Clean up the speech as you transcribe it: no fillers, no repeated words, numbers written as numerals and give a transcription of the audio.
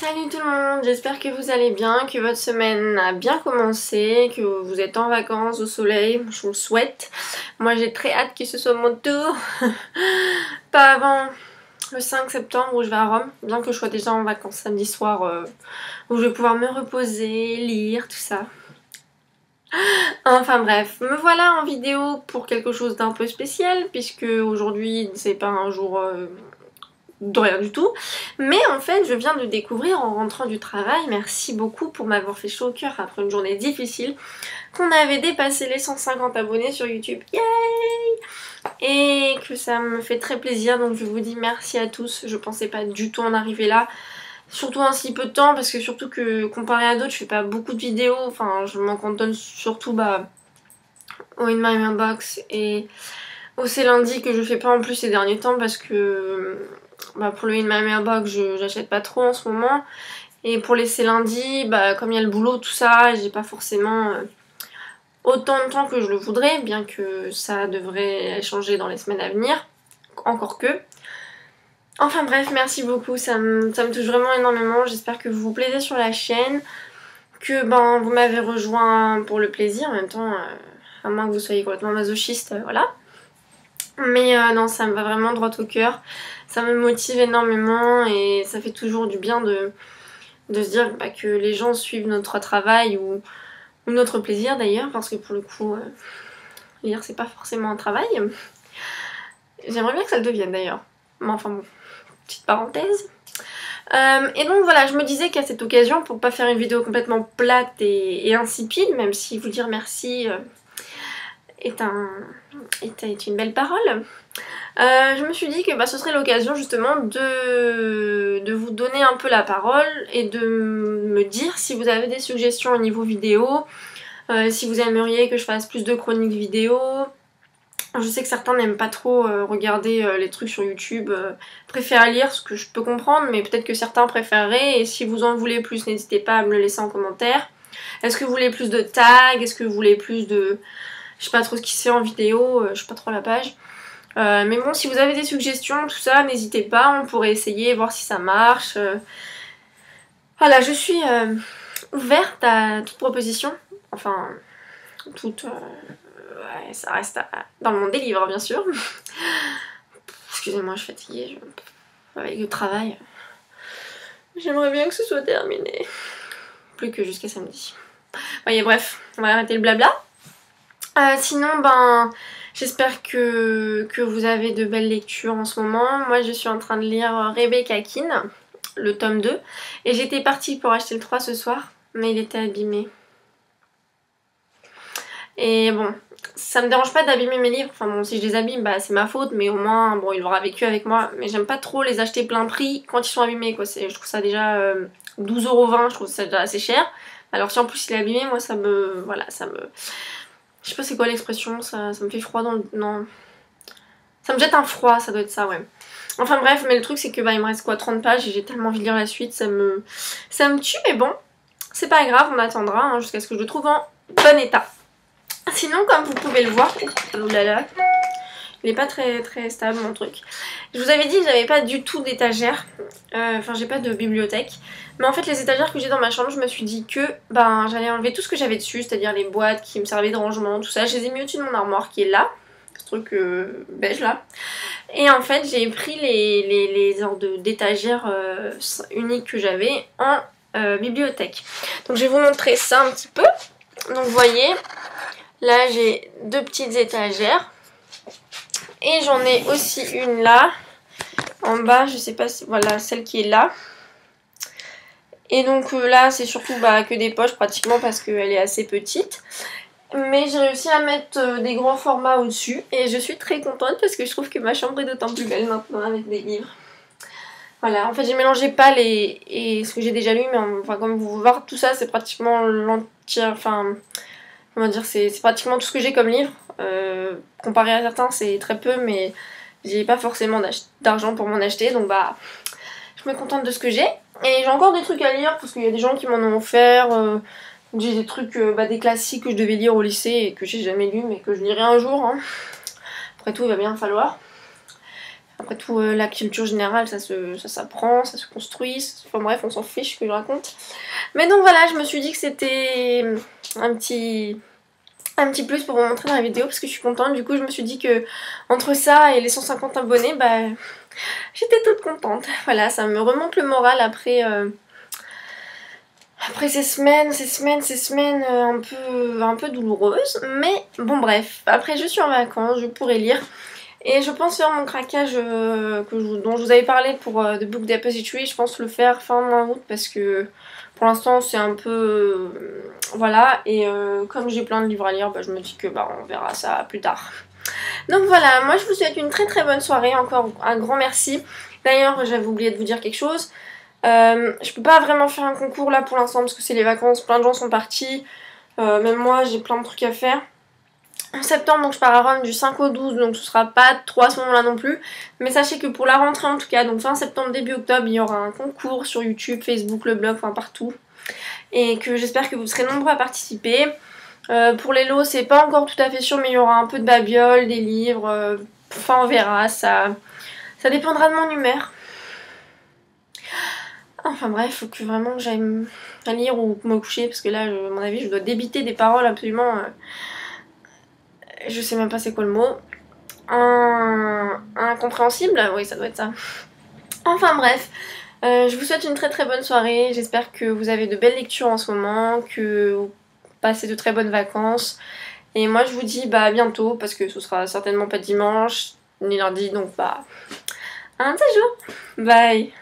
Salut tout le monde, j'espère que vous allez bien, que votre semaine a bien commencé, que vous êtes en vacances au soleil, je vous le souhaite. Moi j'ai très hâte que ce soit mon tour, pas avant le 5 septembre où je vais à Rome, bien que je sois déjà en vacances samedi soir où je vais pouvoir me reposer, lire, tout ça. Enfin bref, me voilà en vidéo pour quelque chose d'un peu spécial puisque aujourd'hui c'est pas un jour de rien du tout, mais en fait je viens de découvrir en rentrant du travail, merci beaucoup pour m'avoir fait chaud au cœur après une journée difficile, qu'on avait dépassé les 150 abonnés sur YouTube, yay! Et que ça me fait très plaisir, donc je vous dis merci à tous. Je pensais pas du tout en arriver là, surtout en si peu de temps, parce que surtout que comparé à d'autres je fais pas beaucoup de vidéos, enfin je m'en cantonne surtout au In My Mailbox et au C'est lundi que je fais pas en plus ces derniers temps parce que pour le In My Mailbox j'achète pas trop en ce moment, et pour les C'est lundi, comme il y a le boulot tout ça, j'ai pas forcément autant de temps que je le voudrais, bien que ça devrait changer dans les semaines à venir, encore que. Enfin bref, merci beaucoup, ça me touche vraiment énormément, j'espère que vous vous plaisez sur la chaîne, que vous m'avez rejoint pour le plaisir, en même temps, à moins que vous soyez complètement masochiste, voilà. Mais non, ça me va vraiment droit au cœur, ça me motive énormément et ça fait toujours du bien de se dire que les gens suivent notre travail ou notre plaisir d'ailleurs, parce que pour le coup, lire c'est pas forcément un travail. J'aimerais bien que ça le devienne d'ailleurs, mais enfin bon, petite parenthèse. Et donc voilà, je me disais qu'à cette occasion, pour pas faire une vidéo complètement plate et insipide, même si vous dire merci est une belle parole, je me suis dit que ce serait l'occasion justement de vous donner un peu la parole et de me dire si vous avez des suggestions au niveau vidéo, si vous aimeriez que je fasse plus de chroniques vidéo. Je sais que certains n'aiment pas trop regarder les trucs sur YouTube, préfèrent lire, ce que je peux comprendre, mais peut-être que certains préféreraient, et si vous en voulez plus, n'hésitez pas à me le laisser en commentaire. Est-ce que vous voulez plus de tags? Est-ce que vous voulez plus de... Je sais pas trop ce qui se fait en vidéo, je sais pas trop la page. Mais bon, si vous avez des suggestions, tout ça, n'hésitez pas, on pourrait essayer, voir si ça marche. Voilà, je suis ouverte à toute proposition, enfin, toute... ouais, ça reste dans le monde des livres, bien sûr. Excusez-moi, je suis fatiguée, avec le travail. J'aimerais bien que ce soit terminé. Plus que jusqu'à samedi. Voyez, bref, on va arrêter le blabla. Sinon, j'espère que vous avez de belles lectures en ce moment. Moi, je suis en train de lire Rebecca Keane, le tome 2. Et j'étais partie pour acheter le 3 ce soir, mais il était abîmé. Et bon, ça me dérange pas d'abîmer mes livres, enfin bon, si je les abîme, c'est ma faute, mais au moins, bon, il aura vécu avec moi. Mais j'aime pas trop les acheter plein prix quand ils sont abîmés, quoi. Je trouve ça déjà 12,20 €, je trouve ça déjà assez cher. Alors si en plus il est abîmé, moi ça me... Voilà, ça me... Je sais pas c'est quoi l'expression, ça me fait froid dans le... Non. Ça me jette un froid, ça doit être ça, ouais. Enfin bref, mais le truc c'est que il me reste quoi, 30 pages et j'ai tellement envie de lire la suite, ça me tue, mais bon, c'est pas grave, on attendra jusqu'à ce que je le trouve en bon état. Sinon, comme vous pouvez le voir, oh là là, il est pas très stable mon truc. Je vous avais dit que j'avais pas du tout d'étagère, enfin j'ai pas de bibliothèque. Mais en fait les étagères que j'ai dans ma chambre, je me suis dit que j'allais enlever tout ce que j'avais dessus, c'est-à-dire les boîtes qui me servaient de rangement, tout ça. Je les ai mis au-dessus de mon armoire qui est là, ce truc beige là. Et en fait j'ai pris les sortes d'étagères uniques que j'avais en bibliothèque. Donc je vais vous montrer ça un petit peu. Donc vous voyez... Là j'ai deux petites étagères et j'en ai aussi une là en bas, je sais pas si... Voilà, celle qui est là. Et donc là c'est surtout que des poches pratiquement parce qu'elle est assez petite. Mais j'ai réussi à mettre des grands formats au-dessus et je suis très contente parce que je trouve que ma chambre est d'autant plus belle maintenant avec des livres. Voilà, en fait j'ai mélangé pâle et ce que j'ai déjà lu, mais comme vous voyez tout ça c'est pratiquement l'entière... Enfin... Comment dire, c'est pratiquement tout ce que j'ai comme livre. Comparé à certains, c'est très peu, mais j'ai pas forcément d'argent pour m'en acheter, donc je me contente de ce que j'ai. Et j'ai encore des trucs à lire, parce qu'il y a des gens qui m'en ont offert. J'ai des trucs, des classiques que je devais lire au lycée et que j'ai jamais lu, mais que je lirai un jour. Hein. Après tout, il va bien falloir. Après tout, la culture générale, ça s'apprend, ça se construit. Enfin bref, on s'en fiche ce que je raconte. Mais donc voilà, je me suis dit que c'était un petit plus pour vous montrer dans la vidéo parce que je suis contente. Du coup, je me suis dit que entre ça et les 150 abonnés, bah j'étais toute contente. Voilà, ça me remonte le moral après ces semaines un peu douloureuses. Mais bon bref, après je suis en vacances, je pourrai lire. Et je pense faire mon craquage dont je vous avais parlé pour The Book Depository. Je pense le faire fin mois août parce que pour l'instant c'est un peu... voilà, et comme j'ai plein de livres à lire, bah, je me dis que bah, on verra ça plus tard. Donc voilà, moi je vous souhaite une très très bonne soirée, encore un grand merci. D'ailleurs j'avais oublié de vous dire quelque chose. Je peux pas vraiment faire un concours là pour l'instant parce que c'est les vacances, plein de gens sont partis. Même moi j'ai plein de trucs à faire. En septembre, donc je pars à Rome du 5 au 12, donc ce sera pas trop à ce moment-là non plus. Mais sachez que pour la rentrée en tout cas, donc fin septembre, début octobre, il y aura un concours sur YouTube, Facebook, le blog, enfin partout. Et que j'espère que vous serez nombreux à participer. Pour les lots, c'est pas encore tout à fait sûr, mais il y aura un peu de babiole, des livres. Enfin, on verra, ça dépendra de mon humeur. Enfin bref, faut que vraiment que j'aille lire ou me coucher, parce que là, à mon avis, je dois débiter des paroles absolument... je sais même pas c'est quoi le mot. Incompréhensible, oui ça doit être ça. Enfin bref, je vous souhaite une très très bonne soirée. J'espère que vous avez de belles lectures en ce moment, que vous passez de très bonnes vacances. Et moi je vous dis bah à bientôt, parce que ce sera certainement pas dimanche ni lundi, donc bah un de ces jours. Bye.